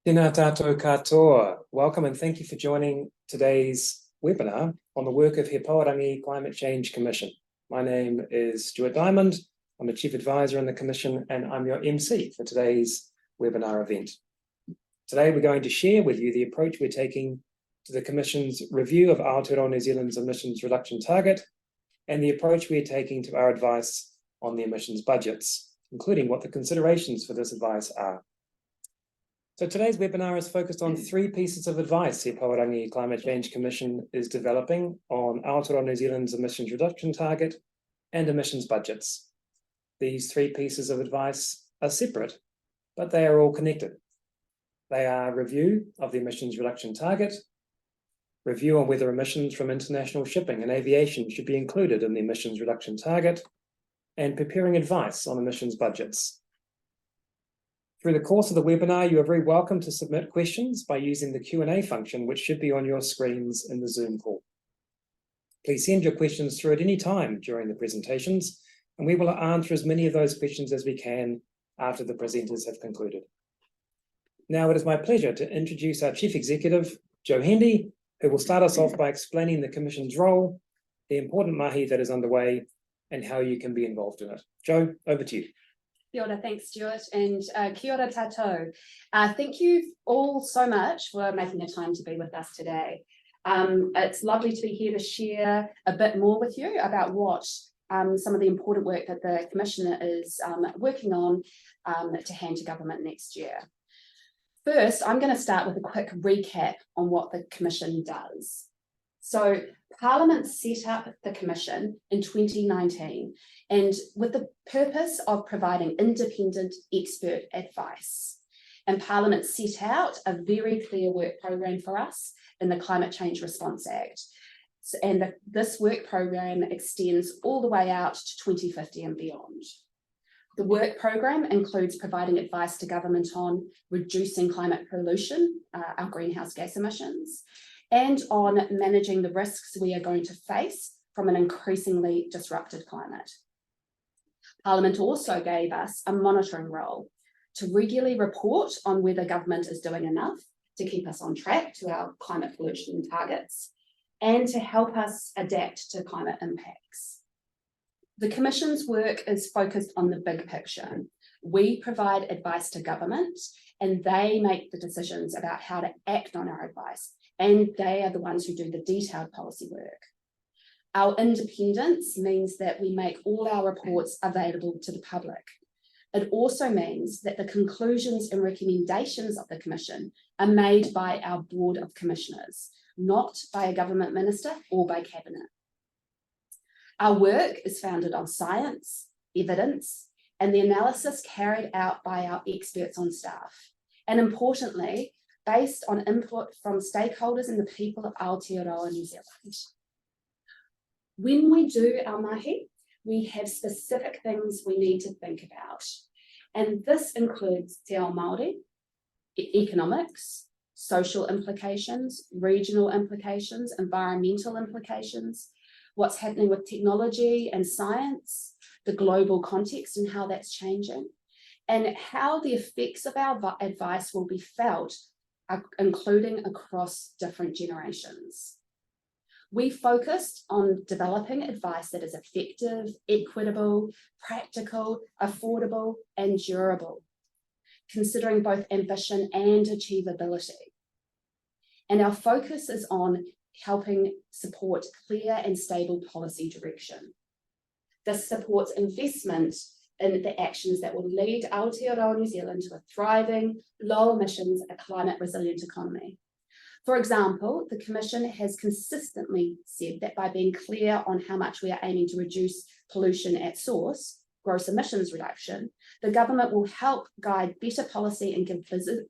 Tēnā tātou katoa. Welcome and thank you for joining today's webinar on the work of He Pou Rangi Climate Change Commission. My name is Stuart Dymond. I'm the Chief Advisor in the Commission and I'm your MC for today's webinar event. Today we're going to share with you the approach we're taking to the Commission's review of Aotearoa New Zealand's emissions reduction target and the approach we're taking to our advice on the emissions budgets, including what the considerations for this advice are. So today's webinar is focused on three pieces of advice He Pou Rangi Climate Change Commission is developing on Aotearoa New Zealand's emissions reduction target and emissions budgets. These three pieces of advice are separate, but they are all connected. They are review of the emissions reduction target, review on whether emissions from international shipping and aviation should be included in the emissions reduction target, and preparing advice on emissions budgets. Through the course of the webinar, you are very welcome to submit questions by using the Q&A function, which should be on your screens in the Zoom call. Please send your questions through at any time during the presentations, and we will answer as many of those questions as we can after the presenters have concluded. Now it is my pleasure to introduce our Chief Executive, Jo Hendy, who will start us off by explaining the Commission's role, the important mahi that is underway, and how you can be involved in it. Jo, over to you. Kia ora, thanks Stuart, and kia ora tātou. Thank you all so much for making the time to be with us today. It's lovely to be here to share a bit more with you about what some of the important work that the Commission is working on to hand to government next year. First, I'm going to start with a quick recap on what the Commission does. So Parliament set up the Commission in 2019 and with the purpose of providing independent expert advice. And Parliament set out a very clear work programme for us in the Climate Change Response Act. And this work programme extends all the way out to 2050 and beyond. The work programme includes providing advice to government on reducing climate pollution, our greenhouse gas emissions, and on managing the risks we are going to face from an increasingly disrupted climate. Parliament also gave us a monitoring role to regularly report on whether government is doing enough to keep us on track to our climate pollution targets and to help us adapt to climate impacts. The Commission's work is focused on the big picture. We provide advice to government and they make the decisions about how to act on our advice, and they are the ones who do the detailed policy work. Our independence means that we make all our reports available to the public. It also means that the conclusions and recommendations of the Commission are made by our Board of Commissioners, not by a government minister or by Cabinet. Our work is founded on science, evidence, and the analysis carried out by our experts on staff. And importantly, based on input from stakeholders and the people of Aotearoa New Zealand. When we do our mahi, we have specific things we need to think about. And this includes te ao Māori, economics, social implications, regional implications, environmental implications, what's happening with technology and science, the global context and how that's changing, and how the effects of our advice will be felt, including across different generations. We focused on developing advice that is effective, equitable, practical, affordable, and durable, considering both ambition and achievability. And our focus is on helping support clear and stable policy direction. This supports investment in the actions that will lead Aotearoa New Zealand to a thriving, low emissions, a climate resilient economy. For example, the Commission has consistently said that by being clear on how much we are aiming to reduce pollution at source, gross emissions reduction, the government will help guide better policy and give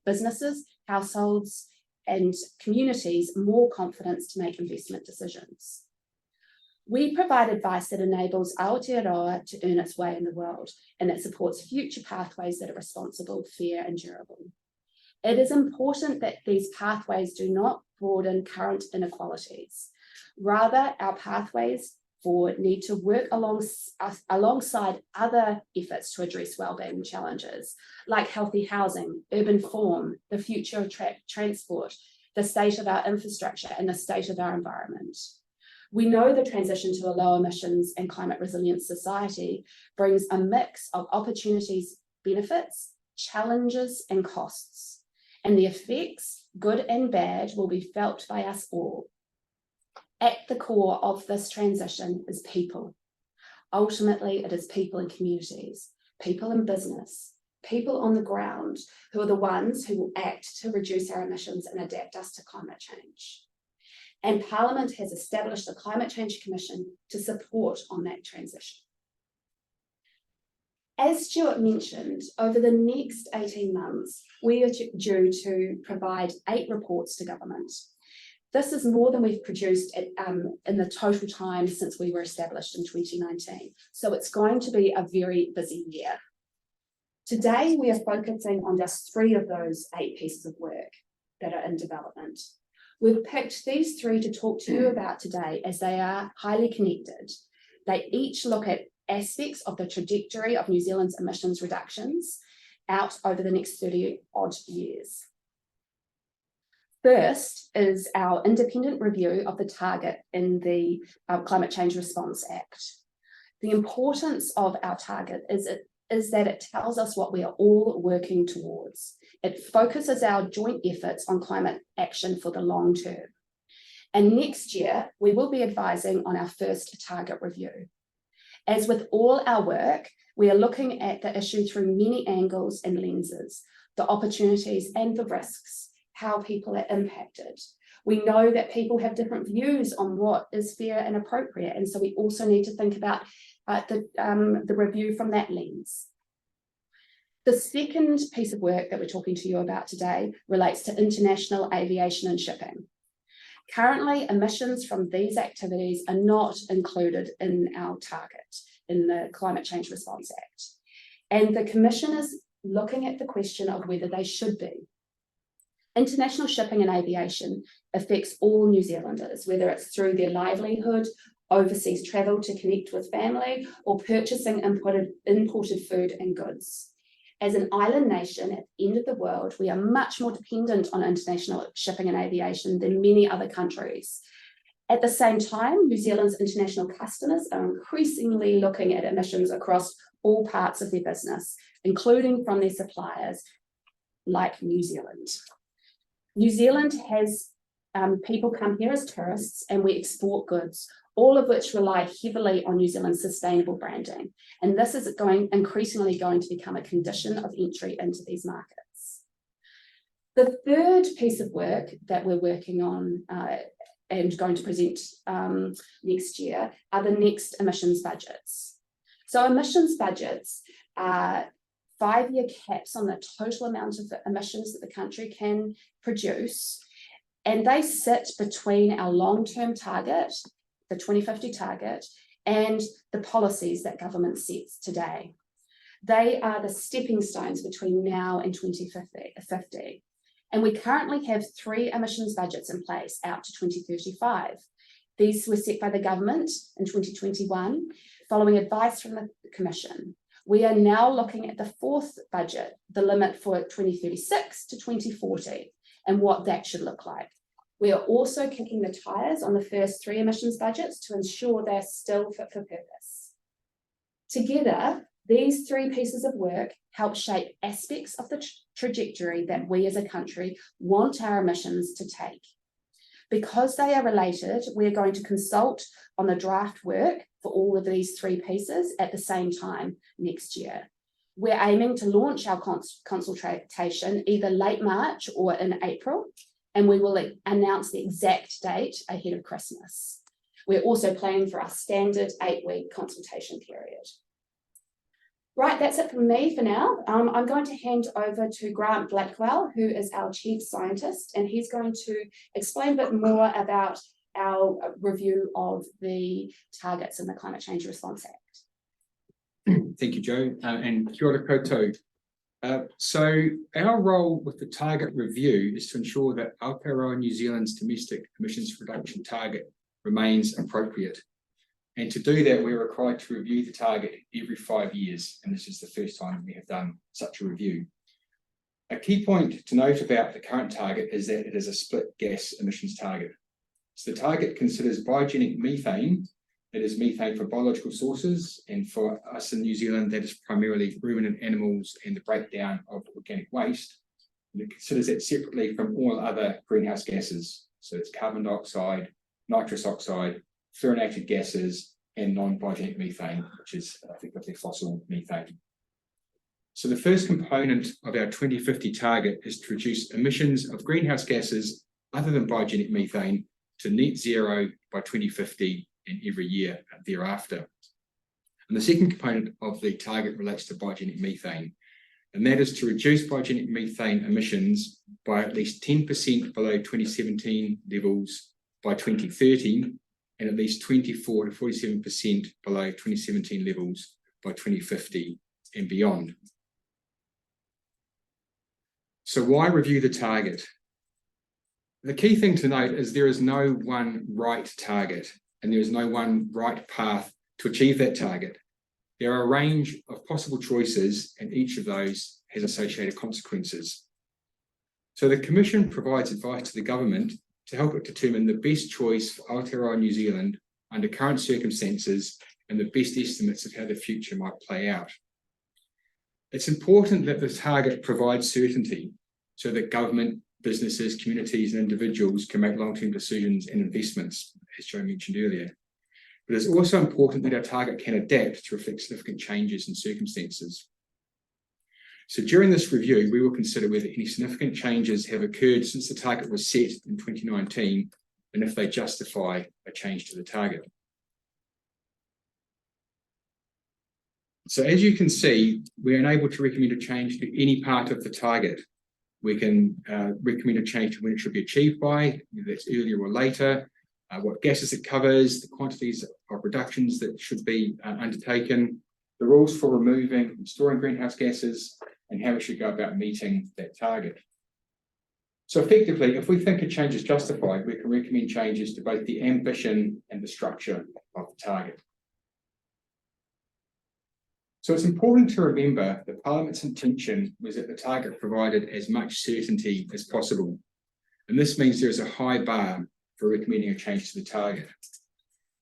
businesses, households, and communities more confidence to make investment decisions. We provide advice that enables Aotearoa to earn its way in the world and that supports future pathways that are responsible, fair, and durable. It is important that these pathways do not broaden current inequalities. Rather, our pathways therefore need to work alongside other efforts to address wellbeing challenges, like healthy housing, urban form, the future of transport, the state of our infrastructure, and the state of our environment. We know the transition to a low emissions and climate resilient society brings a mix of opportunities, benefits, challenges, and costs, and the effects, good and bad, will be felt by us all. At the core of this transition is people. Ultimately, it is people in communities, people in business, people on the ground who are the ones who will act to reduce our emissions and adapt us to climate change. And Parliament has established the Climate Change Commission to support on that transition. As Stuart mentioned, over the next 18 months, we are due to provide 8 reports to government. This is more than we've produced in the total time since we were established in 2019. So it's going to be a very busy year. Today, we are focusing on just 3 of those 8 pieces of work that are in development. We've picked these 3 to talk to you about today as they are highly connected. They each look at aspects of the trajectory of New Zealand's emissions reductions out over the next 30 odd years. First is our independent review of the target in the Climate Change Response Act. The importance of our target is that it tells us what we are all working towards. It focuses our joint efforts on climate action for the long term. And next year, we will be advising on our first target review. As with all our work, we are looking at the issue through many angles and lenses, the opportunities and the risks, how people are impacted. We know that people have different views on what is fair and appropriate, and so we also need to think about the review from that lens. The second piece of work that we're talking to you about today relates to international aviation and shipping. Currently, emissions from these activities are not included in our target in the Climate Change Response Act. And the Commission is looking at the question of whether they should be. International shipping and aviation affects all New Zealanders, whether it's through their livelihood, overseas travel to connect with family, or purchasing imported food and goods. As an island nation at the end of the world, we are much more dependent on international shipping and aviation than many other countries. At the same time, New Zealand's international customers are increasingly looking at emissions across all parts of their business, including from their suppliers, like New Zealand. New Zealand has people come here as tourists, and we export goods, all of which rely heavily on New Zealand's sustainable branding. And this is increasingly going to become a condition of entry into these markets. The third piece of work that we're working on and going to present next year are the next emissions budgets. So emissions budgets are 5-year caps on the total amount of emissions that the country can produce. And they sit between our long-term target, the 2050 target, and the policies that government sets today. They are the stepping stones between now and 2050. And we currently have 3 emissions budgets in place out to 2035. These were set by the government in 2021, following advice from the Commission. We are now looking at the 4th budget, the limit for 2036 to 2040, and what that should look like. We are also kicking the tires on the first 3 emissions budgets to ensure they're still fit for purpose. Together, these 3 pieces of work help shape aspects of the trajectory that we as a country want our emissions to take. Because they are related, we're going to consult on the draft work for all of these 3 pieces at the same time next year. We're aiming to launch our consultation either late March or in April, and we will announce the exact date ahead of Christmas. We're also planning for our standard 8-week consultation period. Right, that's it from me for now. I'm going to hand over to Grant Blackwell, who is our Chief Scientist, and he's going to explain a bit more about our review of the targets in the Climate Change Response Act. Thank you, Jo, and kia ora koutou. So our role with the target review is to ensure that Aotearoa New Zealand's domestic emissions reduction target remains appropriate. And to do that, we're required to review the target every 5 years, and this is the first time we have done such a review. A key point to note about the current target is that it is a split gas emissions target. So the target considers biogenic methane, that is methane from biological sources, and for us in New Zealand, that is primarily ruminant animals and the breakdown of organic waste. And it considers that separately from all other greenhouse gases. So it's carbon dioxide, nitrous oxide, fluorinated gases, and non-biogenic methane, which is effectively fossil methane. So the first component of our 2050 target is to reduce emissions of greenhouse gases other than biogenic methane to net zero by 2050 and every year thereafter. And the second component of the target relates to biogenic methane, and that is to reduce biogenic methane emissions by at least 10% below 2017 levels by 2030, and at least 24 to 47% below 2017 levels by 2050 and beyond. So why review the target? The key thing to note is there is no one right target, and there is no one right path to achieve that target. There are a range of possible choices, and each of those has associated consequences. So the Commission provides advice to the government to help it determine the best choice for Aotearoa New Zealand under current circumstances and the best estimates of how the future might play out. It's important that the target provides certainty so that government, businesses, communities, and individuals can make long-term decisions and investments, as Jo mentioned earlier. But it's also important that our target can adapt to reflect significant changes in circumstances. So during this review, we will consider whether any significant changes have occurred since the target was set in 2019, and if they justify a change to the target. So as you can see, we're unable to recommend a change to any part of the target. We can recommend a change to when it should be achieved by, whether that's earlier or later, what gases it covers, the quantities of reductions that should be undertaken, the rules for removing and storing greenhouse gases, and how we should go about meeting that target. So effectively, if we think a change is justified, we can recommend changes to both the ambition and the structure of the target. So it's important to remember that Parliament's intention was that the target provided as much certainty as possible. And this means there is a high bar for recommending a change to the target.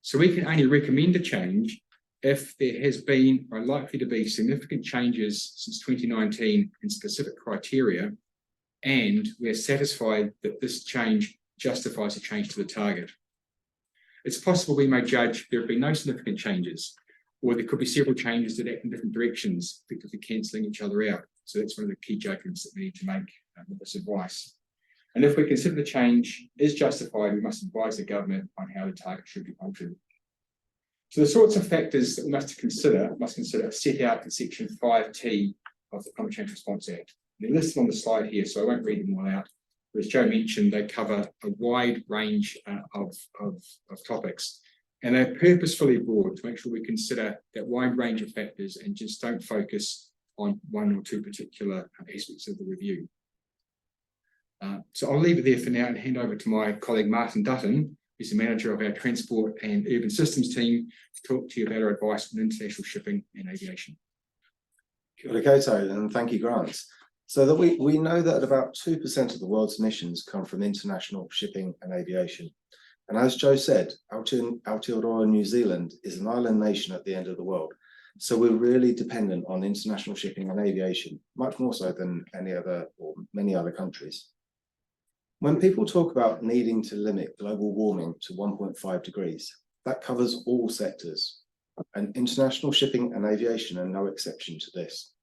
So we can only recommend a change if there has been or likely to be significant changes since 2019 in specific criteria, and we are satisfied that this change justifies a change to the target. It's possible we may judge there have been no significant changes, or there could be several changes that act in different directions, effectively cancelling each other out. So that's one of the key judgments that we need to make with this advice. And if we consider the change is justified, we must advise the government on how the target should be altered. So the sorts of factors that we must consider are set out in section 5T of the Climate Change Response Act. They're listed on the slide here, so I won't read them all out. But as Jo mentioned, they cover a wide range of topics. And they're purposefully broad to make sure we consider that wide range of factors and just don't focus on one or two particular aspects of the review. So I'll leave it there for now and hand over to my colleague Martin Dutton, who's the manager of our Transport and Urban Systems team, to talk to you about our advice on international shipping and aviation. Kia ora koutou, and thank you, Grant. So that we know that about 2% of the world's emissions come from international shipping and aviation. And as Jo said, Aotearoa New Zealand is an island nation at the end of the world. So we're really dependent on international shipping and aviation, much more so than any other or many other countries. When people talk about needing to limit global warming to 1.5 degrees, that covers all sectors, and international shipping and aviation are no exception to this.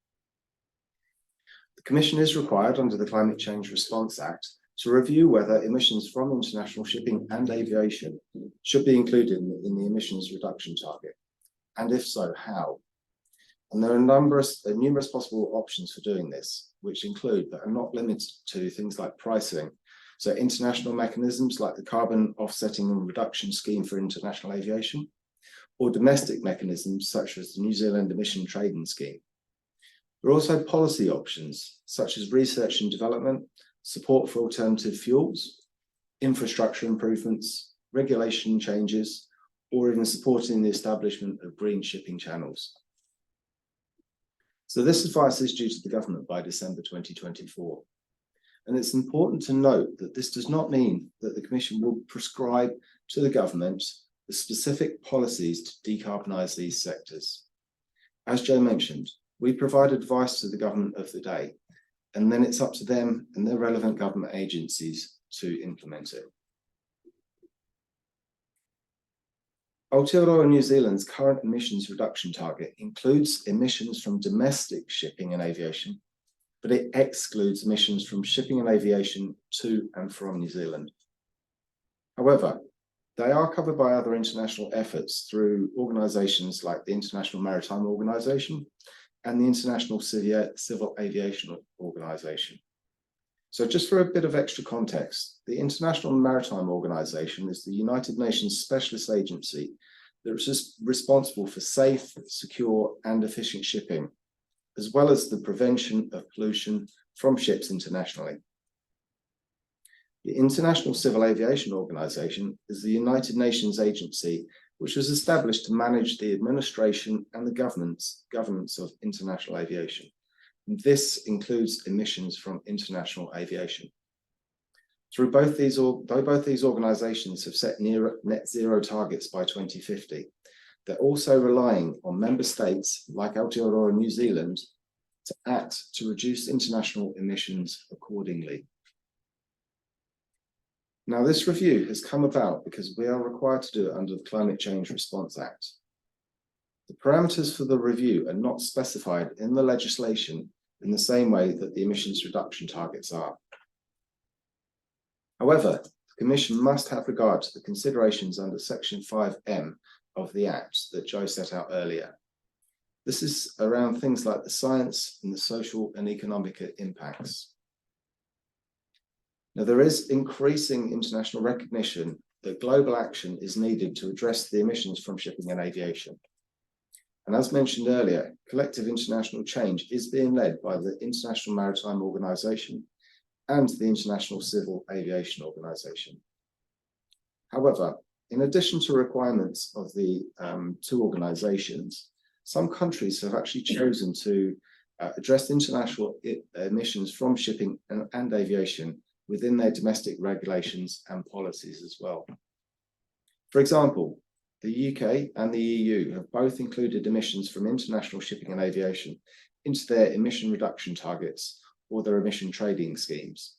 The Commission is required under the Climate Change Response Act to review whether emissions from international shipping and aviation should be included in the emissions reduction target, and if so, how. And there are numerous possible options for doing this, which include but are not limited to things like pricing. So international mechanisms like the Carbon Offsetting and Reduction Scheme for International Aviation, or domestic mechanisms such as the New Zealand Emission Trading Scheme. There are also policy options such as research and development, support for alternative fuels, infrastructure improvements, regulation changes, or even supporting the establishment of green shipping channels. So this advice is due to the government by December 2024. And it's important to note that this does not mean that the Commission will prescribe to the government the specific policies to decarbonise these sectors. As Jo mentioned, we provide advice to the government of the day, and then it's up to them and their relevant government agencies to implement it. Aotearoa New Zealand's current emissions reduction target includes emissions from domestic shipping and aviation, but it excludes emissions from shipping and aviation to and from New Zealand. However, they are covered by other international efforts through organisations like the International Maritime Organisation and the International Civil Aviation Organisation. So just for a bit of extra context, the International Maritime Organisation is the United Nations specialist agency that is responsible for safe, secure and efficient shipping, as well as the prevention of pollution from ships internationally. The International Civil Aviation Organisation is the United Nations agency which was established to manage the administration and the governance of international aviation. This includes emissions from international aviation. Though both these organisations have set near net zero targets by 2050, they're also relying on member states like Aotearoa New Zealand to act to reduce international emissions accordingly. Now, this review has come about because we are required to do it under the Climate Change Response Act. The parameters for the review are not specified in the legislation in the same way that the emissions reduction targets are. However, the Commission must have regard to the considerations under Section 5M of the Act that Jo set out earlier. This is around things like the science and the social and economic impacts. Now, there is increasing international recognition that global action is needed to address the emissions from shipping and aviation. And as mentioned earlier, collective international change is being led by the International Maritime Organisation and the International Civil Aviation Organisation. However, in addition to requirements of the two organisations, some countries have actually chosen to address international emissions from shipping and aviation within their domestic regulations and policies as well. For example, the UK and the EU have both included emissions from international shipping and aviation into their emission reduction targets or their emission trading schemes.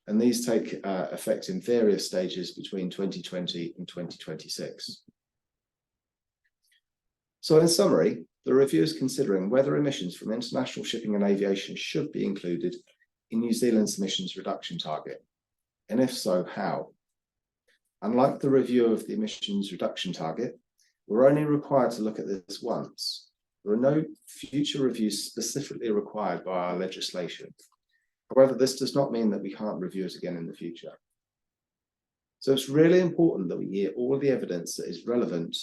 And these take effect in various stages between 2020 and 2026. So in summary, the review is considering whether emissions from international shipping and aviation should be included in New Zealand's emissions reduction target, and if so, how? Unlike the review of the emissions reduction target, we're only required to look at this once. There are no future reviews specifically required by our legislation. However, this does not mean that we can't review it again in the future. So it's really important that we hear all of the evidence that is relevant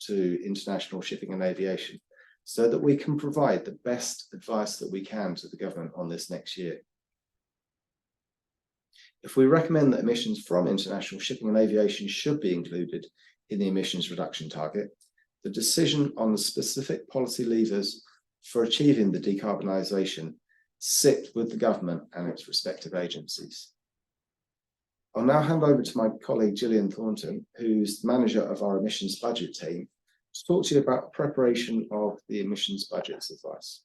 to international shipping and aviation, so that we can provide the best advice that we can to the government on this next year. If we recommend that emissions from international shipping and aviation should be included in the emissions reduction target, the decision on the specific policy levers for achieving the decarbonisation sit with the government and its respective agencies. I'll now hand over to my colleague Gillian Thornton, who's the manager of our emissions budget team, to talk to you about the preparation of the emissions budgets advice.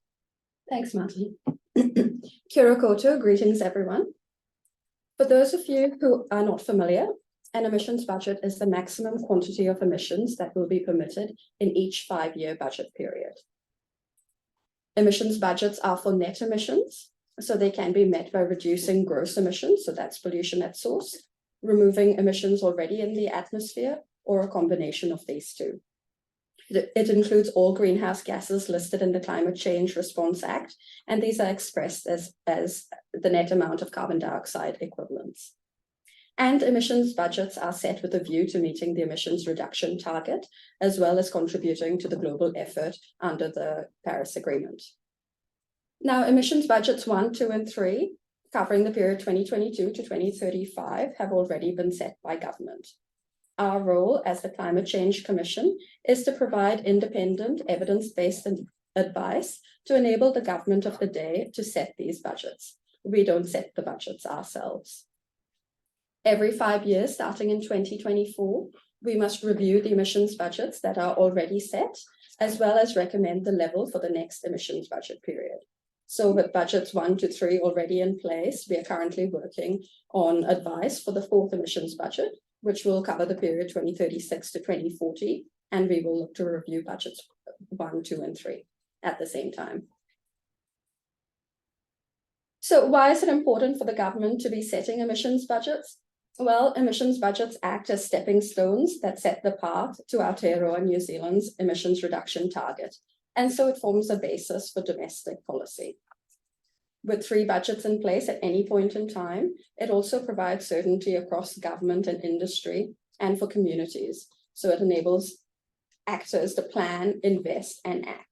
Thanks, Martin. Kia ora koutou, greetings everyone. For those of you who are not familiar, an emissions budget is the maximum quantity of emissions that will be permitted in each 5-year budget period. Emissions budgets are for net emissions, so they can be met by reducing gross emissions, so that's pollution at source, removing emissions already in the atmosphere, or a combination of these two. It includes all greenhouse gases listed in the Climate Change Response Act, and these are expressed as the net amount of carbon dioxide equivalents. And emissions budgets are set with a view to meeting the emissions reduction target, as well as contributing to the global effort under the Paris Agreement. Now, emissions budgets 1, 2, and 3, covering the period 2022 to 2035, have already been set by government. Our role as the Climate Change Commission is to provide independent, evidence-based advice to enable the government of the day to set these budgets. We don't set the budgets ourselves. Every 5 years, starting in 2024, we must review the emissions budgets that are already set, as well as recommend the level for the next emissions budget period. So with budgets 1 to 3 already in place, we are currently working on advice for the 4th emissions budget, which will cover the period 2036 to 2040, and we will look to review budgets 1, 2, and 3 at the same time. So why is it important for the government to be setting emissions budgets? Well, emissions budgets act as stepping stones that set the path to Aotearoa New Zealand's emissions reduction target, and so it forms a basis for domestic policy. With 3 budgets in place at any point in time, it also provides certainty across government and industry and for communities. So it enables actors to plan, invest, and act.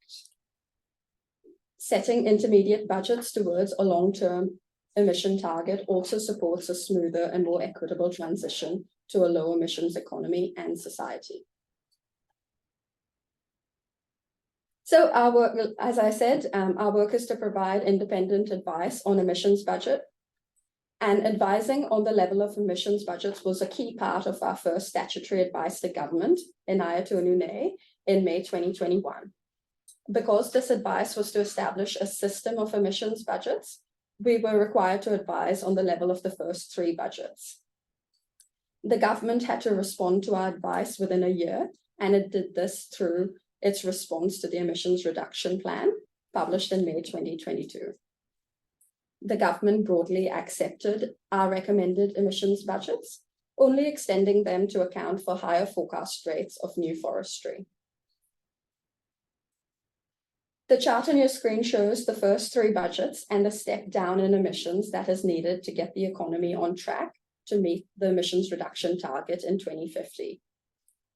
Setting intermediate budgets towards a long-term emission target also supports a smoother and more equitable transition to a low emissions economy and society. So our work, as I said, our work is to provide independent advice on emissions budget, and advising on the level of emissions budgets was a key part of our first statutory advice to government in Aotearoa New Zealand in May 2021. Because this advice was to establish a system of emissions budgets, we were required to advise on the level of the first 3 budgets. The government had to respond to our advice within a year, and it did this through its response to the emissions reduction plan, published in May 2022. The government broadly accepted our recommended emissions budgets, only extending them to account for higher forecast rates of new forestry. The chart on your screen shows the first 3 budgets and the step down in emissions that is needed to get the economy on track to meet the emissions reduction target in 2050.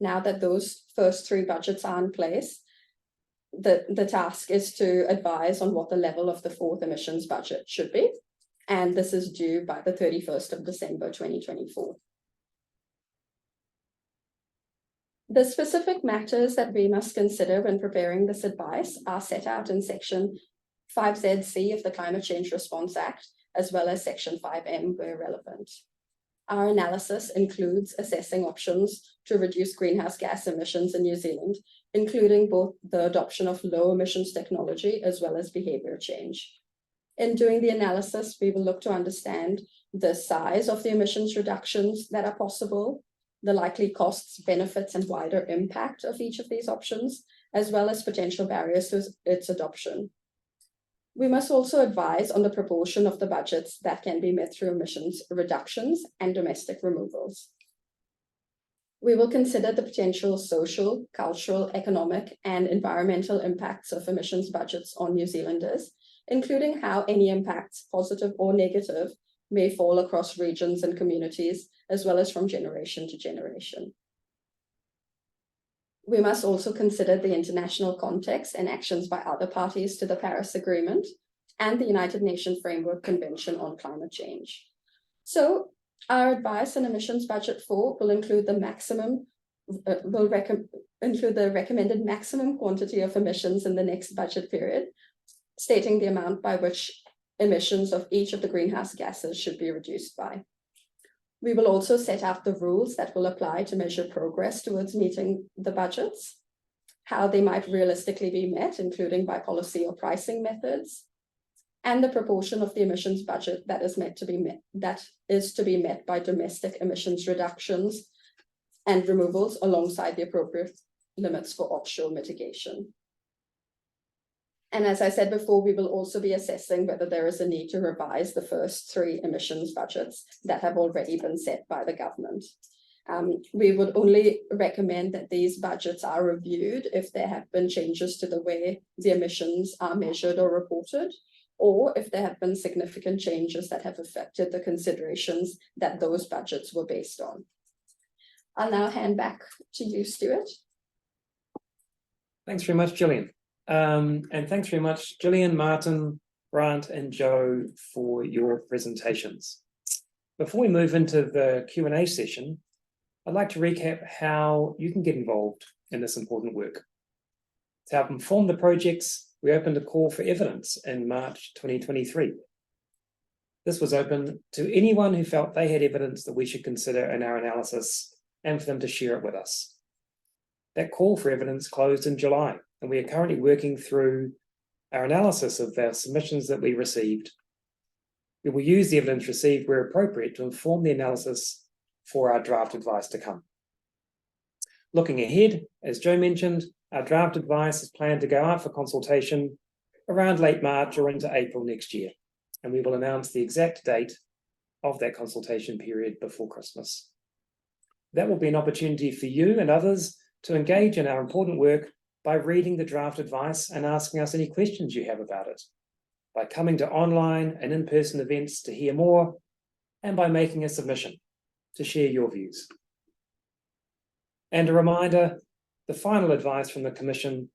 Now that those first 3 budgets are in place, the task is to advise on what the level of the 4th emissions budget should be, and this is due by the 31st of December 2024. The specific matters that we must consider when preparing this advice are set out in Section 5ZC of the Climate Change Response Act, as well as Section 5M where relevant. Our analysis includes assessing options to reduce greenhouse gas emissions in New Zealand, including both the adoption of low emissions technology as well as behavior change. In doing the analysis, we will look to understand the size of the emissions reductions that are possible, the likely costs, benefits, and wider impact of each of these options, as well as potential barriers to its adoption. We must also advise on the proportion of the budgets that can be met through emissions reductions and domestic removals. We will consider the potential social, cultural, economic, and environmental impacts of emissions budgets on New Zealanders, including how any impacts, positive or negative, may fall across regions and communities, as well as from generation to generation. We must also consider the international context and actions by other parties to the Paris Agreement and the United Nations Framework Convention on Climate Change. So our advice on emissions budget 4 will include the recommended maximum quantity of emissions in the next budget period, stating the amount by which emissions of each of the greenhouse gases should be reduced by. We will also set out the rules that will apply to measure progress towards meeting the budgets, how they might realistically be met, including by policy or pricing methods, and the proportion of the emissions budget that is to be met by domestic emissions reductions and removals alongside the appropriate limits for offshore mitigation. And as I said before, we will also be assessing whether there is a need to revise the first 3 emissions budgets that have already been set by the government. We would only recommend that these budgets are reviewed if there have been changes to the way the emissions are measured or reported, or if there have been significant changes that have affected the considerations that those budgets were based on. I'll now hand back to you, Stuart. Thanks very much, Gillian. And thanks very much, Gillian, Martin, Grant, and Jo for your presentations. Before we move into the Q&A session, I'd like to recap how you can get involved in this important work. To help inform the projects, we opened a call for evidence in March 2023. This was open to anyone who felt they had evidence that we should consider in our analysis and for them to share it with us. That call for evidence closed in July, and we are currently working through our analysis of the submissions that we received. We will use the evidence received where appropriate to inform the analysis for our draft advice to come. Looking ahead, as Jo mentioned, our draft advice is planned to go out for consultation around late March or into April next year, and we will announce the exact date of that consultation period before Christmas. That will be an opportunity for you and others to engage in our important work by reading the draft advice and asking us any questions you have about it, by coming to online and in-person events to hear more, and by making a submission to share your views. And a reminder, the final advice from the Commission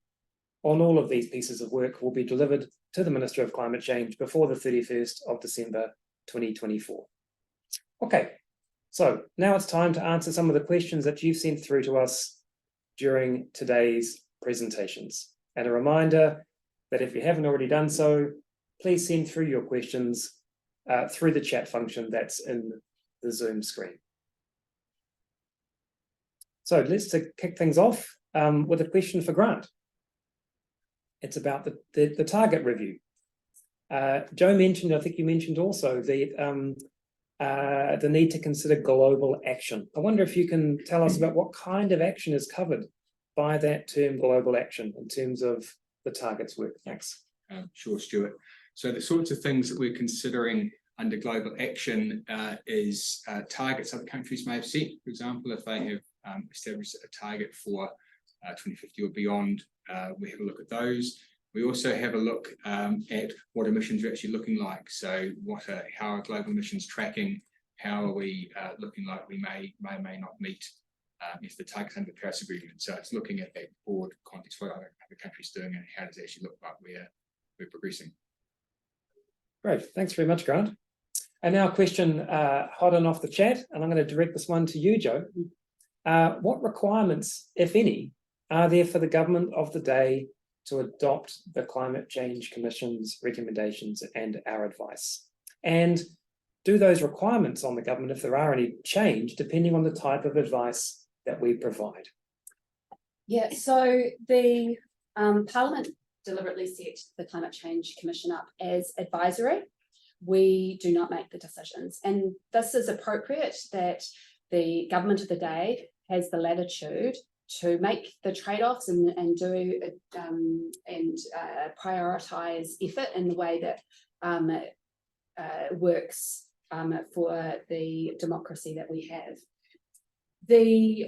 on all of these pieces of work will be delivered to the Minister of Climate Change before the 31st of December 2024. Okay, so now it's time to answer some of the questions that you've sent through to us during today's presentations. And a reminder that if you haven't already done so, please send through your questions through the chat function that's in the Zoom screen. So let's kick things off with a question for Grant. It's about the target review. Jo mentioned, I think you mentioned also the need to consider global action. I wonder if you can tell us about what kind of action is covered by that term global action in terms of the targets work. Thanks. Sure, Stuart. So the sorts of things that we're considering under global action is targets other countries may have set. For example, if they have established a target for 2050 or beyond, we have a look at those. We also have a look at what emissions are actually looking like. So how are global emissions tracking? How are we looking like we may not meet if the targets under the Paris Agreement? So it's looking at that broad context, what other countries doing and how does it actually look like we're progressing. Great, thanks very much, Grant. And now a question hot and off the chat, and I'm going to direct this one to you, Jo. What requirements, if any, are there for the government of the day to adopt the Climate Change Commission's recommendations and our advice? And do those requirements on the government, if there are any, change depending on the type of advice that we provide? Yeah, so the Parliament deliberately set the Climate Change Commission up as advisory. We do not make the decisions, and this is appropriate that the government of the day has the latitude to make the trade-offs and prioritise effort in the way that works for the democracy that we have.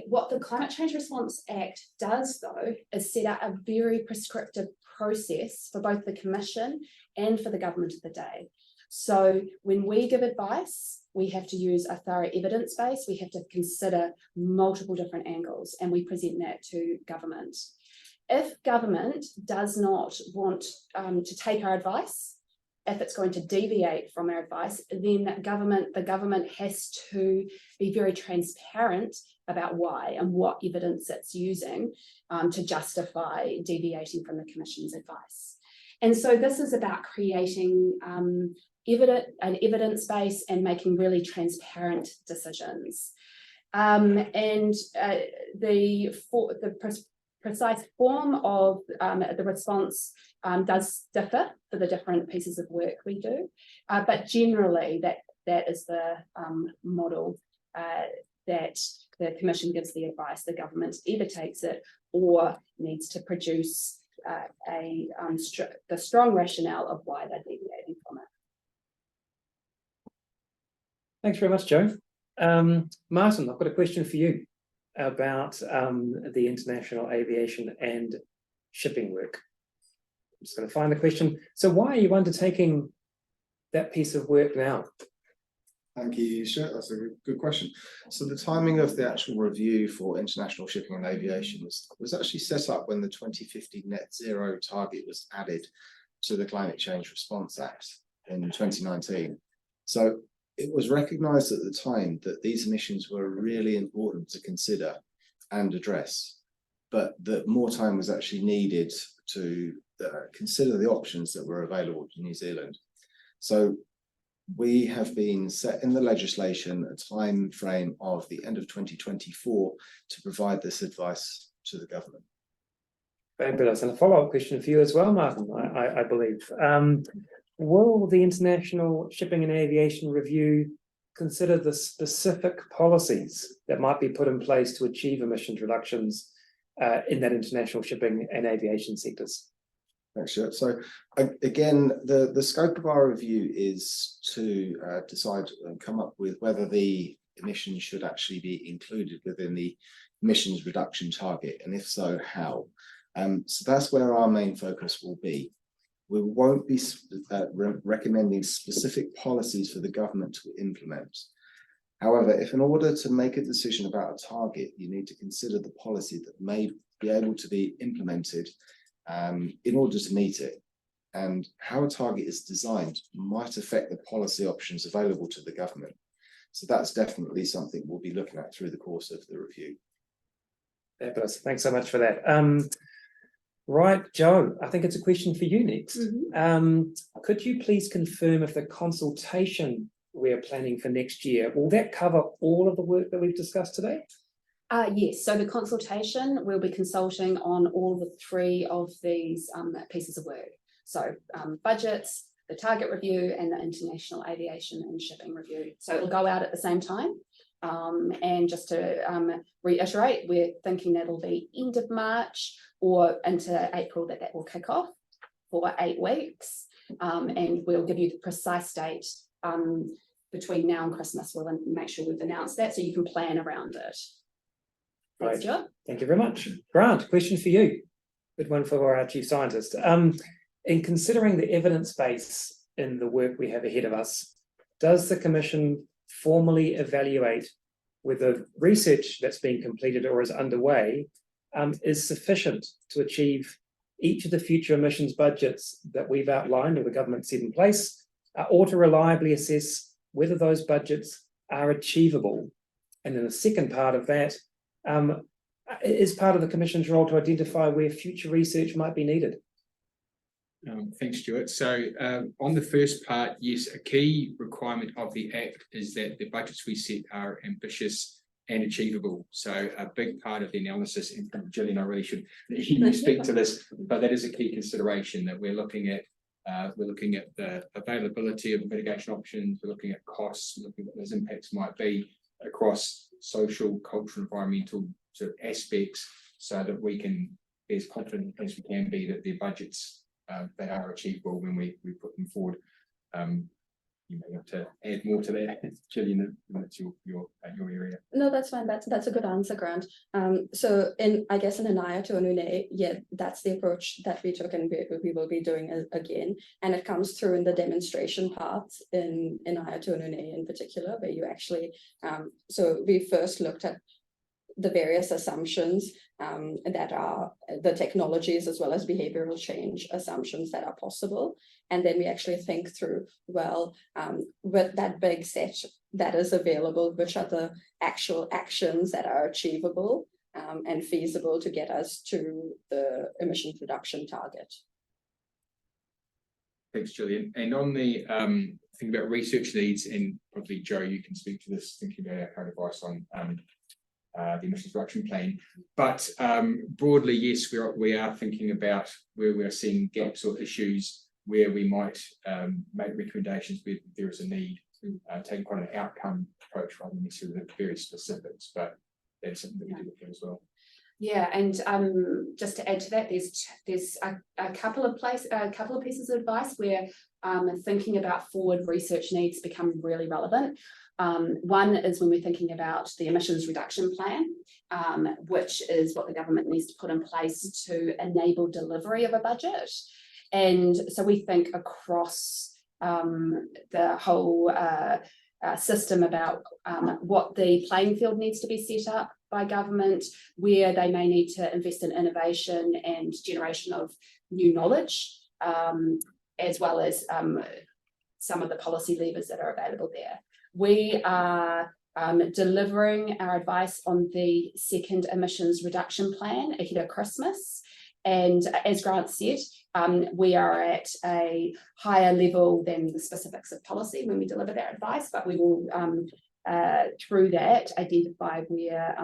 What the Climate Change Response Act does, though, is set out a very prescriptive process for both the Commission and for the government of the day. So when we give advice, we have to use a thorough evidence base. We have to consider multiple different angles, and we present that to government. If government does not want to take our advice, if it's going to deviate from our advice, then the government has to be very transparent about why and what evidence it's using to justify deviating from the Commission's advice. And so this is about creating an evidence base and making really transparent decisions. The precise form of the response does differ for the different pieces of work we do, but generally that is the model that the Commission gives the advice. The government either takes it or needs to produce the strong rationale of why they're deviating from it. Thanks very much, Jo. Martin, I've got a question for you about the international aviation and shipping work. I'm just going to find the question. So why are you undertaking that piece of work now? Thank you, Stuart. That's a good question. So the timing of the actual review for international shipping and aviation was actually set up when the 2050 net zero target was added to the Climate Change Response Act in 2019. So it was recognised at the time that these emissions were really important to consider and address, but that more time was actually needed to consider the options that were available to New Zealand. So we have been set in the legislation a time frame of the end of 2024 to provide this advice to the government. Fabulous. And a follow-up question for you as well, Martin, I believe. Will the International Shipping and Aviation Review consider the specific policies that might be put in place to achieve emissions reductions in that international shipping and aviation sectors? Thanks, Stuart. So again, the scope of our review is to decide and come up with whether the emissions should actually be included within the emissions reduction target, and if so, how. So that's where our main focus will be. We won't be recommending specific policies for the government to implement. However, if in order to make a decision about a target, you need to consider the policy that may be able to be implemented in order to meet it, and how a target is designed might affect the policy options available to the government. So that's definitely something we'll be looking at through the course of the review. Fabulous. Thanks so much for that. Right, Jo, I think it's a question for you next. Could you please confirm if the consultation we're planning for next year, will that cover all of the work that we've discussed today? Yes, so the consultation, we'll be consulting on all the three of these pieces of work. So budgets, the target review, and the international aviation and shipping review. So it'll go out at the same time. And just to reiterate, we're thinking that'll be end of March or into April that will kick off for 8 weeks. And we'll give you the precise date between now and Christmas. We'll make sure we've announced that so you can plan around it. Right. Thanks, Jo. Thank you very much. Grant, question for you. Good one for our Chief Scientist. In considering the evidence base in the work we have ahead of us, does the Commission formally evaluate whether research that's being completed or is underway is sufficient to achieve each of the future emissions budgets that we've outlined or the government set in place, or to reliably assess whether those budgets are achievable? And then the second part of that, is part of the Commission's role to identify where future research might be needed? Thanks, Stuart. So on the first part, yes, a key requirement of the Act is that the budgets we set are ambitious and achievable. So a big part of the analysis, and Gillian, I really should let you speak to this, but that is a key consideration that we're looking at. We're looking at the availability of mitigation options, we're looking at costs, looking at what those impacts might be across social, cultural, environmental sort of aspects, so that we can be as confident as we can be that the budgets that are achievable when we put them forward. You may have to add more to that, Gillian. That's your area. No, that's fine. That's a good answer, Grant. So I guess in Aotearoa New Zealand, yeah, that's the approach that we took, and we will be doing again. And it comes through in the demonstration parts in Aotearoa New Zealand in particular, where you actually so we first looked at the various assumptions that are the technologies as well as behavioral change assumptions that are possible. And then we actually think through, well, with that big set that is available, which are the actual actions that are achievable and feasible to get us to the emission reduction target. Thanks, Gillian. And on the thing about research needs, and probably Jo, you can speak to this, thinking about our current advice on the emissions reduction plan. But broadly, yes, we are thinking about where we are seeing gaps or issues where we might make recommendations where there is a need, taking quite an outcome approach rather than necessarily the very specifics, but that's something that we do look at as well. Yeah, and just to add to that, there's a couple of pieces of advice where thinking about forward research needs become really relevant. One is when we're thinking about the emissions reduction plan, which is what the government needs to put in place to enable delivery of a budget. And so we think across the whole system about what the playing field needs to be set up by government, where they may need to invest in innovation and generation of new knowledge, as well as some of the policy levers that are available there. We are delivering our advice on the second emissions reduction plan ahead of Christmas. And as Grant said, we are at a higher level than the specifics of policy when we deliver that advice, but we will, through that, identify where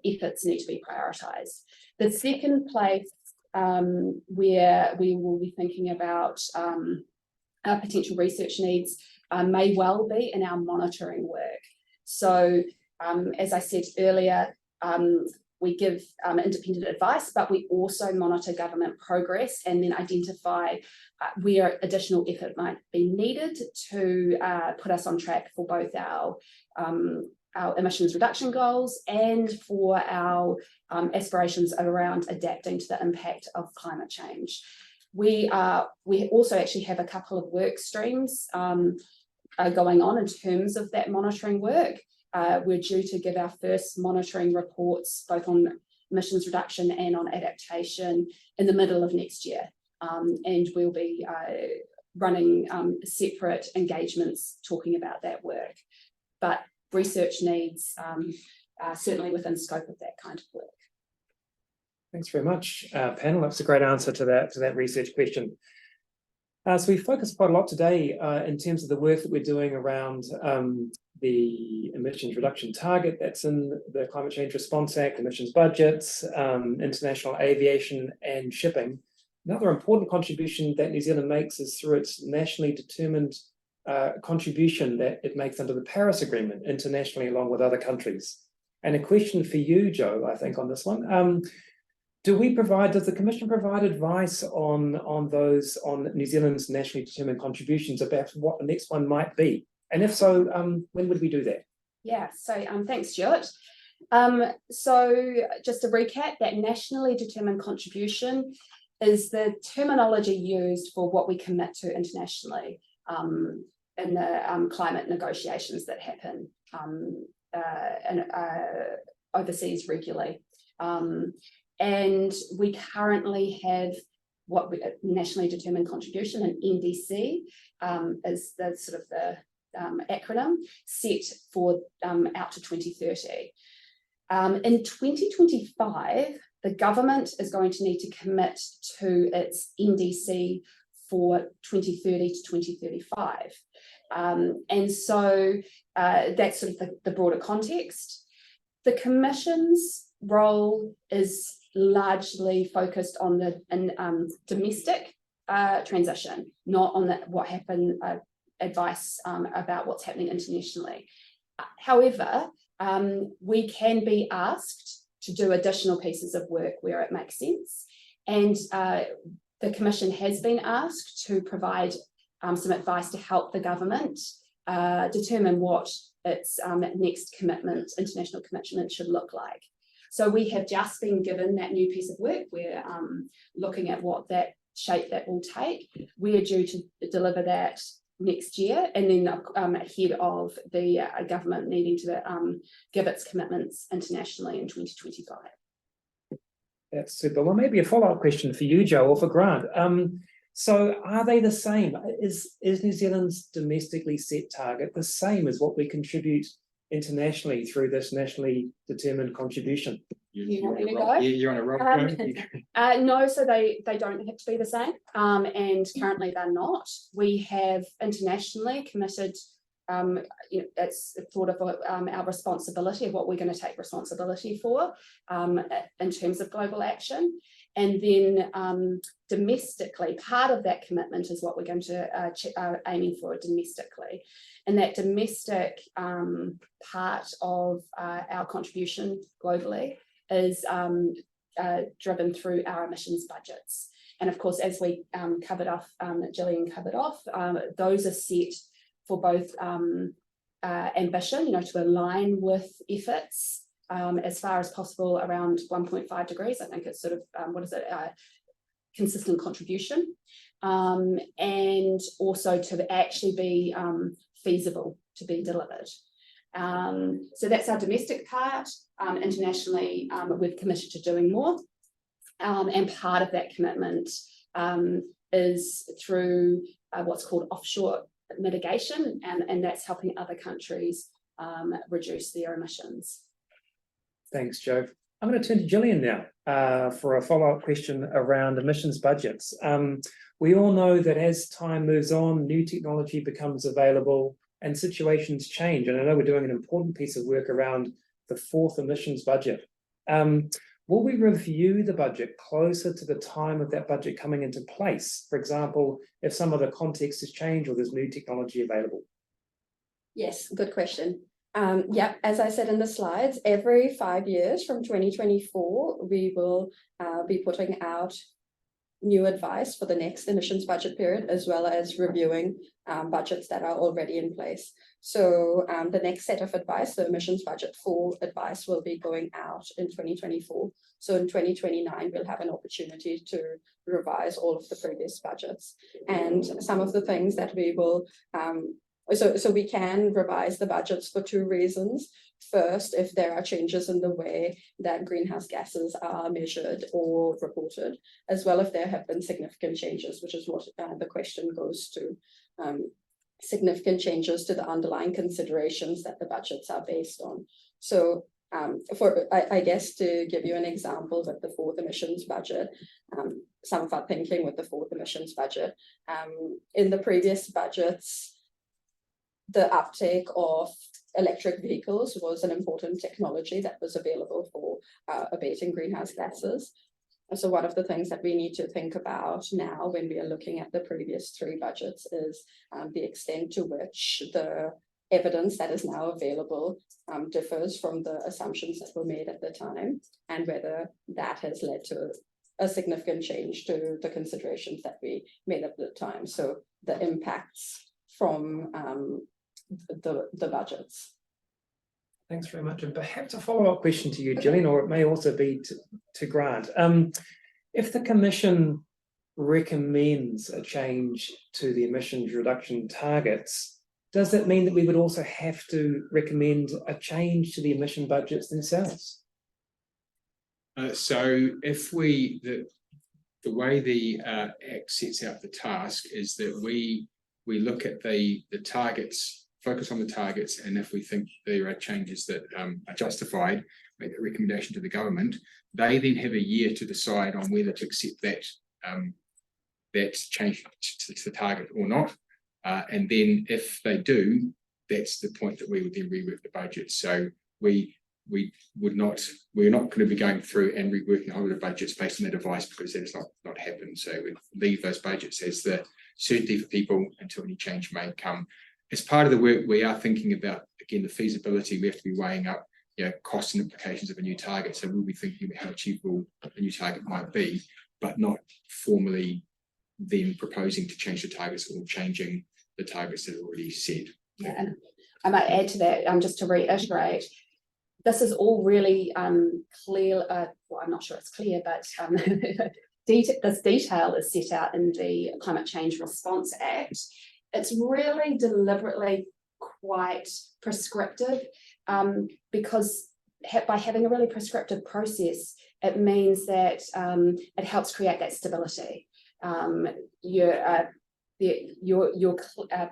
efforts need to be prioritised. The second place where we will be thinking about our potential research needs may well be in our monitoring work. So, as I said earlier, we give independent advice, but we also monitor government progress and then identify where additional effort might be needed to put us on track for both our emissions reduction goals and for our aspirations around adapting to the impact of climate change. We also actually have a couple of work streams going on in terms of that monitoring work. We're due to give our first monitoring reports both on emissions reduction and on adaptation in the middle of next year. And we'll be running separate engagements talking about that work. But research needs are certainly within scope of that kind of work. Thanks very much, panel. That's a great answer to that research question. So we focused quite a lot today in terms of the work that we're doing around the emissions reduction target that's in the Climate Change Response Act, emissions budgets, international aviation and shipping. Another important contribution that New Zealand makes is through its nationally determined contribution that it makes under the Paris Agreement internationally along with other countries. And a question for you, Jo, I think on this one. Does the Commission provide advice on New Zealand's nationally determined contributions about what the next one might be? And if so, when would we do that? Yeah, so thanks, Stuart. So just to recap, that nationally determined contribution is the terminology used for what we commit to internationally in the climate negotiations that happen overseas regularly. And we currently have what we nationally determined contribution, and NDC is the sort of the acronym set for out to 2030. In 2025, the government is going to need to commit to its NDC for 2030 to 2035. And so that's sort of the broader context. The Commission's role is largely focused on the domestic transition, not on what happened, advice about what's happening internationally. However, we can be asked to do additional pieces of work where it makes sense. And the Commission has been asked to provide some advice to help the government determine what its next commitment, international commitment should look like. So we have just been given that new piece of work. We're looking at what that shape that will take. We are due to deliver that next year, and then ahead of the government needing to give its commitments internationally in 2025. That's super. Well, maybe a follow-up question for you, Jo, or for Grant. So are they the same? Is New Zealand's domestically set target the same as what we contribute internationally through this nationally determined contribution? You're on a roll. No, so they don't have to be the same, and currently they're not. We have internationally committed, it's sort of our responsibility of what we're going to take responsibility for in terms of global action. And then domestically, part of that commitment is what we're going to aiming for domestically. And that domestic part of our contribution globally is driven through our emissions budgets. And of course, as we covered off, Gillian covered off, those are set for both ambition, to align with efforts as far as possible around 1.5 degrees. I think it's sort of, consistent contribution, and also to actually be feasible to be delivered. So that's our domestic part. Internationally, we've committed to doing more, and part of that commitment is through what's called offshore mitigation, and that's helping other countries reduce their emissions. Thanks, Jo. I'm going to turn to Gillian now for a follow-up question around emissions budgets. We all know that as time moves on, new technology becomes available and situations change. And I know we're doing an important piece of work around the fourth emissions budget. Will we review the budget closer to the time of that budget coming into place? For example, if some of the context has changed or there's new technology available? Yes, good question. Yep, as I said in the slides, every 5 years from 2024, we will be putting out new advice for the next emissions budget period, as well as reviewing budgets that are already in place. So the next set of advice, the emissions budget 4 advice, will be going out in 2024. So in 2029, we'll have an opportunity to revise all of the previous budgets. And some of the things that we will so we can revise the budgets for 2 reasons. First, if there are changes in the way that greenhouse gases are measured or reported, as well if there have been significant changes, which is what the question goes to, significant changes to the underlying considerations that the budgets are based on. So I guess to give you an example with the 4th emissions budget, some of our thinking with the 4th emissions budget, in the previous budgets, the uptake of electric vehicles was an important technology that was available for abating greenhouse gases. So one of the things that we need to think about now when we are looking at the previous 3 budgets is the extent to which the evidence that is now available differs from the assumptions that were made at the time, and whether that has led to a significant change to the considerations that we made at the time. So the impacts from the budgets. Thanks very much. And perhaps a follow-up question to you, Gillian, or it may also be to Grant. If the Commission recommends a change to the emissions reduction targets, does that mean that we would also have to recommend a change to the emission budgets themselves? So if the way the Act sets out the task is that we look at the targets, focus on the targets, and if we think there are changes that are justified, make a recommendation to the government. They then have a year to decide on whether to accept that change to the target or not. And then if they do, that's the point that we would then rework the budget. So we're not going to be going through and reworking a whole lot of budgets based on that advice, because that has not happened. So we leave those budgets as the certainty for people until any change may come. As part of the work, we are thinking about, again, the feasibility. We have to be weighing up, costs and implications of a new target. So we'll be thinking about how achievable a new target might be, but not formally then proposing to change the targets or changing the targets that are already set. Yeah, and I might add to that, just to reiterate, this is all really clear. Well, I'm not sure it's clear, but this detail is set out in the Climate Change Response Act. It's really deliberately quite prescriptive, because by having a really prescriptive process, it means that it helps create that stability.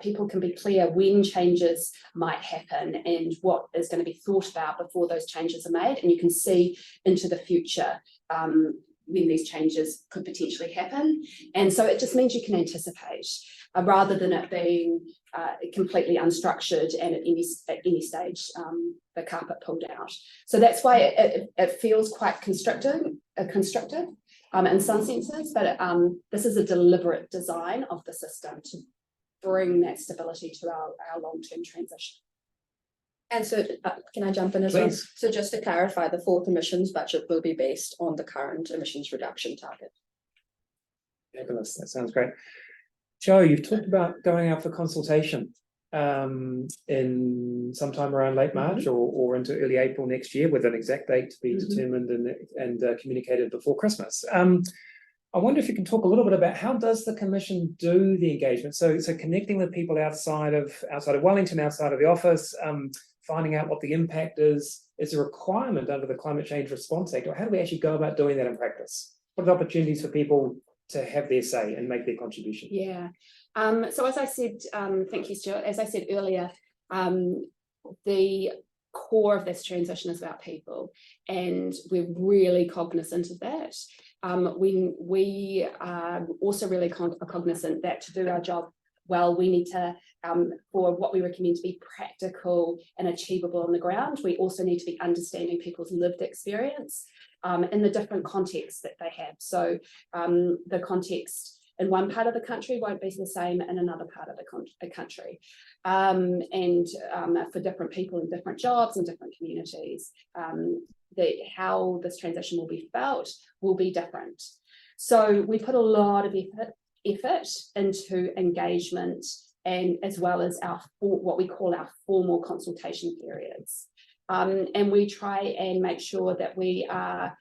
People can be clear when changes might happen and what is going to be thought about before those changes are made, and you can see into the future when these changes could potentially happen. And so it just means you can anticipate, rather than it being completely unstructured and at any stage the carpet pulled out. So that's why it feels quite constructive in some senses, but this is a deliberate design of the system to bring that stability to our long-term transition. And so, can I jump in as well? So just to clarify, the 4th emissions budget will be based on the current emissions reduction target. Fabulous, that sounds great. Jo, you've talked about going out for consultation in sometime around late March or into early April next year, with an exact date to be determined and communicated before Christmas. I wonder if you can talk a little bit about how does the Commission do the engagement? So connecting with people outside of Wellington, outside of the office, finding out what the impact is a requirement under the Climate Change Response Act, or how do we actually go about doing that in practice? What are the opportunities for people to have their say and make their contribution? Yeah, So as I said, thank you, Stuart, as I said earlier, the core of this transition is about people, and we're really cognizant of that. We are also really cognizant that to do our job well, we need to, for what we recommend to be practical and achievable on the ground, we also need to be understanding people's lived experience in the different contexts that they have. So the context in one part of the country won't be the same in another part of the country. And for different people in different jobs and different communities, how this transition will be felt will be different. So we put a lot of effort into engagement, and as well as our what we call our formal consultation periods. And we try and make sure that we are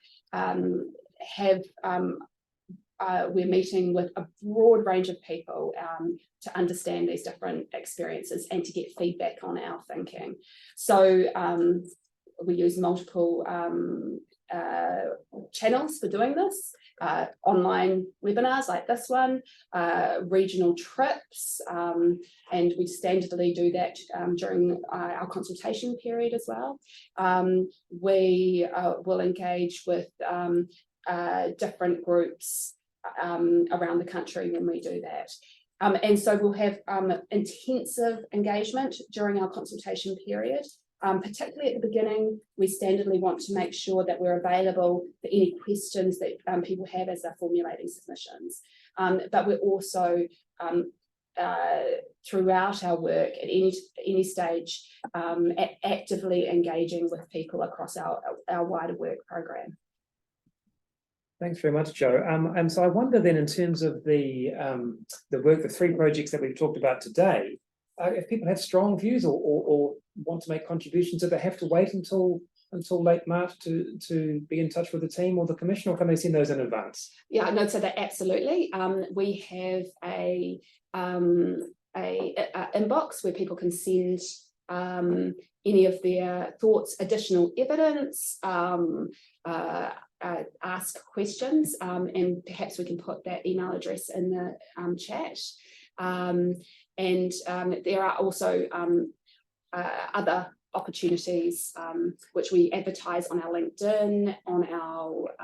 we're meeting with a broad range of people to understand these different experiences and to get feedback on our thinking. So we use multiple channels for doing this, online webinars like this one, regional trips, and we standardly do that during our consultation period as well. We will engage with different groups around the country when we do that. And so we'll have intensive engagement during our consultation period. Particularly at the beginning, we standardly want to make sure that we're available for any questions that people have as they're formulating submissions. But we're also, throughout our work at any stage, actively engaging with people across our wider work program. Thanks very much, Jo. And so I wonder then, in terms of the work, the 3 projects that we've talked about today, if people have strong views or want to make contributions, do they have to wait until late March to be in touch with the team or the commission, or can they send those in advance? Yeah, no, so that absolutely. We have a inbox where people can send any of their thoughts, additional evidence, ask questions, and perhaps we can put that email address in the chat. And there are also other opportunities which we advertise on our LinkedIn, on our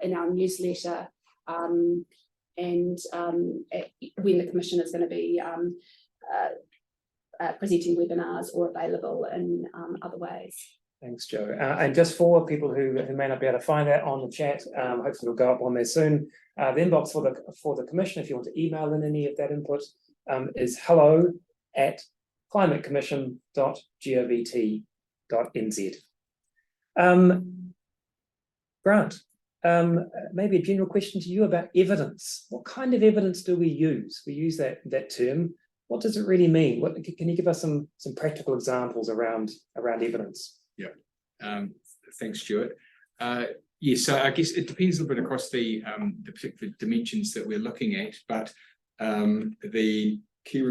in our newsletter, and when the Commission is going to be presenting webinars or available in other ways. Thanks, Jo. And just for people who may not be able to find that on the chat, hopefully it'll go up on there soon. The inbox for the Commission, if you want to email in any of that input, is hello@climatecommission.govt.nz. Grant, maybe a general question to you about evidence. What kind of evidence do we use? We use that term. What does it really mean? Can you give us some practical examples around evidence? Yeah, thanks, Stuart. Yeah, so I guess it depends a little bit across the particular dimensions that we're looking at, but the key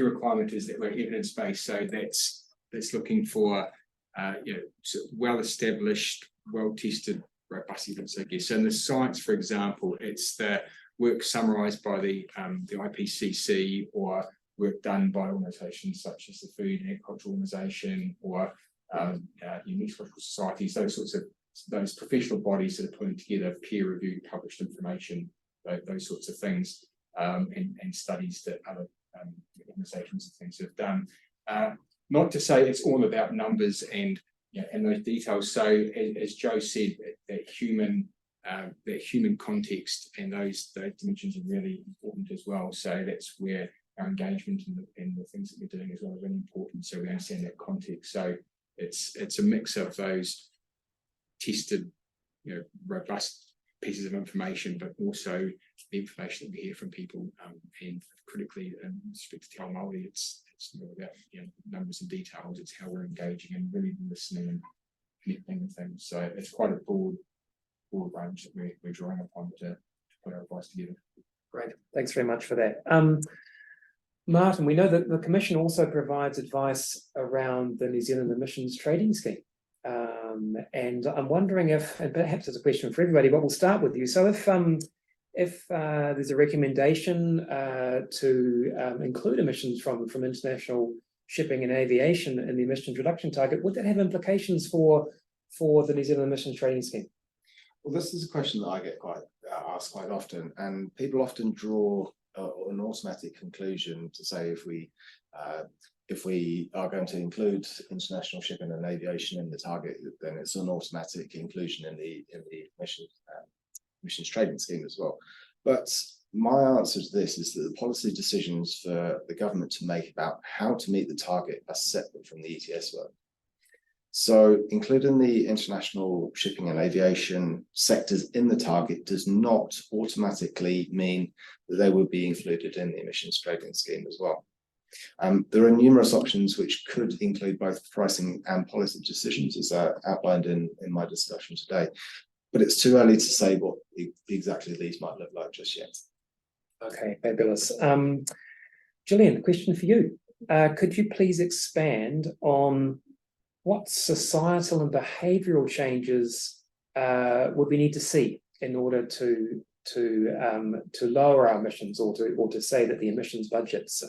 requirement is that we're evidence-based. So that's looking for sort of well-established, well-tested, robust evidence, I guess. So in the science, for example, it's the work summarised by the IPCC, or work done by organisations such as the Food and Agriculture Organisation, or Meteorological societies, those professional bodies that are putting together peer-reviewed, published information, those sorts of things, and studies that other organisations and things have done. Not to say it's all about numbers and those details. So as Jo said, that human context and those dimensions are really important as well. So that's where our engagement and the things that we're doing as well are really important. So we understand that context. So it's a mix of those tested, robust pieces of information, but also the information that we hear from people, and critically, in respect to Te Ao Māori, it's not about numbers and details. It's how we're engaging and really listening and connecting with things. So it's quite a broad range that we're drawing upon to put our advice together. Great, thanks very much for that. Martin, we know that the Commission also provides advice around the New Zealand Emissions Trading Scheme. And I'm wondering if, and perhaps it's a question for everybody, but we'll start with you. So if if there's a recommendation to include emissions from international shipping and aviation in the emissions reduction target, would that have implications for the New Zealand Emissions Trading Scheme? Well, this is a question that I get asked quite often, and people often draw an automatic conclusion to say if we are going to include international shipping and aviation in the target, then it's an automatic inclusion in the emissions trading scheme as well. But my answer to this is that the policy decisions for the government to make about how to meet the target are separate from the ETS work. So including the international shipping and aviation sectors in the target does not automatically mean that they will be included in the emissions trading scheme as well. There are numerous options which could include both pricing and policy decisions, as outlined in my discussion today. But it's too early to say what exactly these might look like just yet. Okay, fabulous. Gillian, question for you. Could you please expand on what societal and behavioural changes would we need to see in order to lower our emissions, or to say that the emissions budgets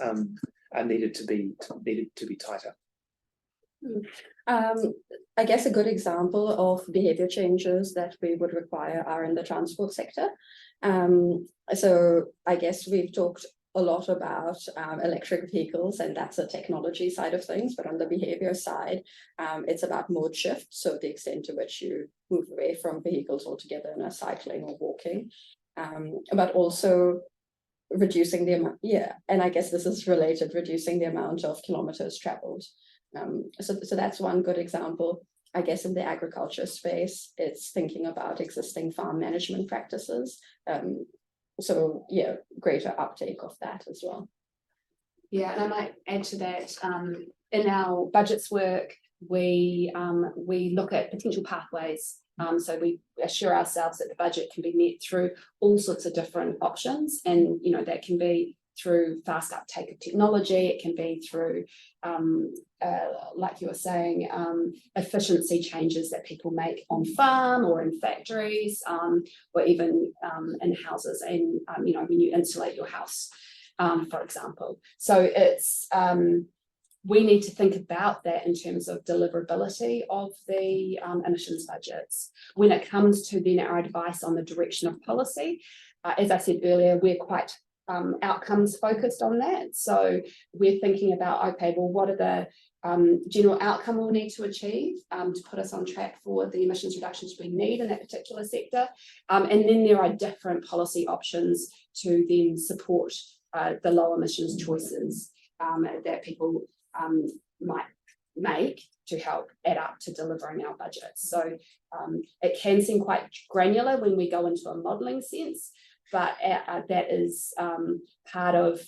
are needed to be tighter? I guess a good example of behavior changes that we would require are in the transport sector. So I guess we've talked a lot about electric vehicles, and that's a technology side of things, but on the behavior side, it's about mode shift. So the extent to which you move away from vehicles altogether and are cycling or walking, but also reducing the amount, and I guess this is related, reducing the amount of kilometers traveled. So that's one good example. I guess in the agriculture space, it's thinking about existing farm management practices. So yeah, greater uptake of that as well. Yeah, and I might add to that, in our budgets work, we look at potential pathways. So we assure ourselves that the budget can be met through all sorts of different options, and that can be through fast uptake of technology. It can be through, like you were saying, efficiency changes that people make on farm or in factories, or even in houses, and when you insulate your house, for example. So it's we need to think about that in terms of deliverability of the emissions budgets. When it comes to then our advice on the direction of policy, as I said earlier, we're quite outcomes focused on that. So we're thinking about, okay, well, what are the general outcome we'll need to achieve to put us on track for the emissions reductions we need in that particular sector. And then there are different policy options to then support the low emissions choices that people might make to help add up to delivering our budgets. So it can seem quite granular when we go into a modelling sense, but that is part of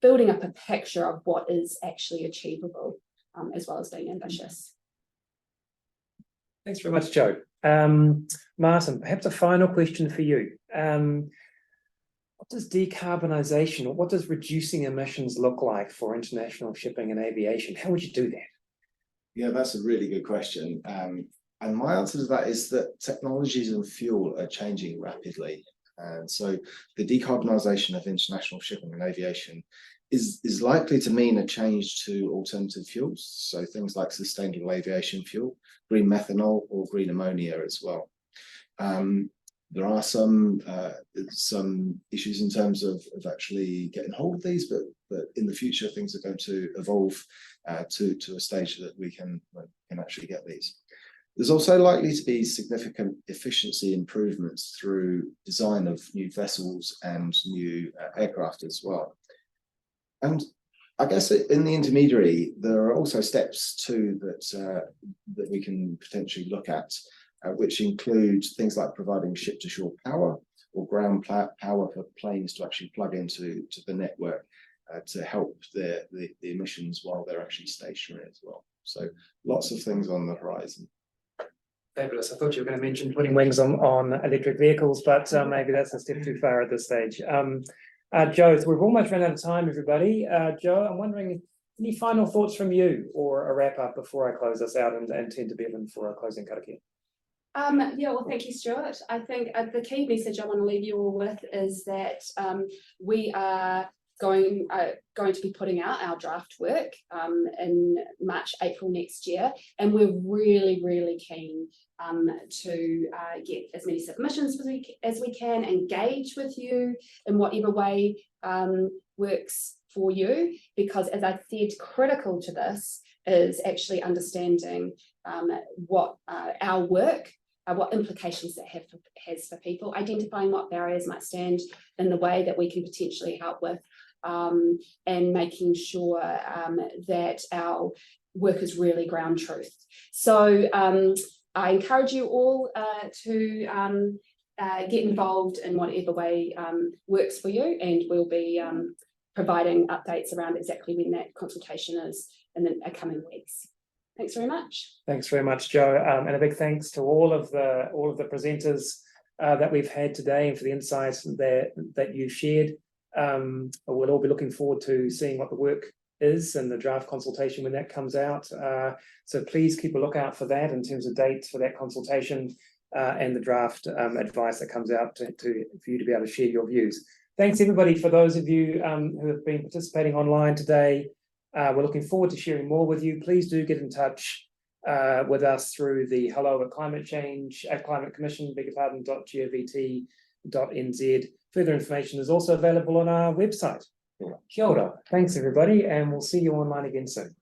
building up a picture of what is actually achievable, as well as being ambitious. Thanks very much, Jo. Martin, perhaps a final question for you. What does decarbonisation, or what does reducing emissions look like for international shipping and aviation? How would you do that? Yeah, that's a really good question. And my answer to that is that technologies and fuel are changing rapidly. And so the decarbonisation of international shipping and aviation is likely to mean a change to alternative fuels. So things like sustainable aviation fuel, green methanol, or green ammonia as well. There are some issues in terms of actually getting hold of these, but in the future things are going to evolve to a stage that we can actually get these. There's also likely to be significant efficiency improvements through design of new vessels and new aircraft as well. And I guess in the intermediary, there are also steps too that we can potentially look at, which include things like providing ship-to-shore power or ground power for planes to actually plug into the network to help the emissions while they're actually stationary as well. So lots of things on the horizon. Fabulous. I thought you were going to mention putting wings on electric vehicles, but maybe that's a step too far at this stage. Jo, so we've almost run out of time, everybody. Jo, I'm wondering, any final thoughts from you or a wrap up before I close us out and turn to Bevan for a closing karakia? Yeah, well, thank you, Stuart. I think the key message I want to leave you all with is that we are going to be putting out our draft work in March, April next year, and we're really keen to get as many submissions as we can, engage with you in whatever way works for you, because as I said, critical to this is actually understanding what our work, what implications that has for people, identifying what barriers might stand in the way that we can potentially help with, and making sure that our work is really ground truth. So I encourage you all to get involved in whatever way works for you, and we'll be providing updates around exactly when that consultation is in the coming weeks. Thanks very much. Thanks very much, Jo, and a big thanks to all of the presenters that we've had today, and for the insights that you shared. We'll all be looking forward to seeing what the work is and the draft consultation when that comes out. So please keep a lookout for that in terms of dates for that consultation and the draft advice that comes out for you to be able to share your views. Thanks everybody for those of you who have been participating online today. We're looking forward to sharing more with you. Please do get in touch with us through the Climate Commission, .govt.nz. Further information is also available on our website. Kia ora. Thanks everybody, and we'll see you online again soon.